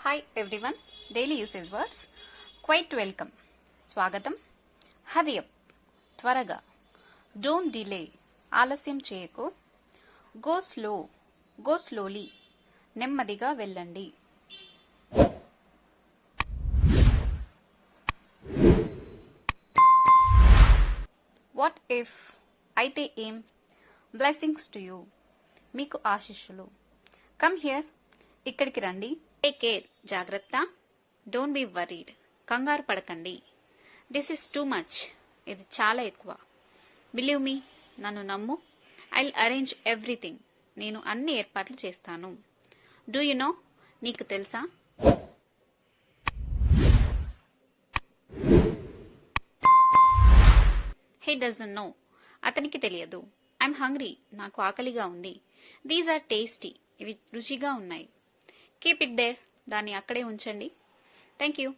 Hi everyone, daily usage words. Quite welcome. స్వాగతం. Hari up, త్వరగా. Don't delay, ఆలస్యం చేయకు. గో స్లోలీ, నెమ్మదిగా వెళ్ళండి. వాట్ ఇఫ్, అయితే ఏం. బ్లెస్సింగ్స్ టు యూ, మీకు ఆశీస్సులు. కమ్ హియర్, ఇక్కడికి రండి. టేక్ కేర్, జాగ్రత్త. డోంట్ బి వరీడ్, కంగారు పడకండి. దిస్ ఇస్ టూ మచ్, ఇది చాలా ఎక్కువ. బిలీవ్ మీ, నన్ను నమ్ము. ఐల్ అరేంజ్ ఎవ్రీథింగ్, నేను అన్ని ఏర్పాట్లు చేస్తాను. డూ యు నో, నీకు తెలుసా. హీ డజంట్ నో, అతనికి తెలియదు. ఐఎమ్ హంగ్రీ, నాకు ఆకలిగా ఉంది. దీస్ ఆర్ టేస్టీ, ఇవి రుచిగా ఉన్నాయి. కీప్ ఇట్ దేర్, దాన్ని అక్కడే ఉంచండి. Thank you.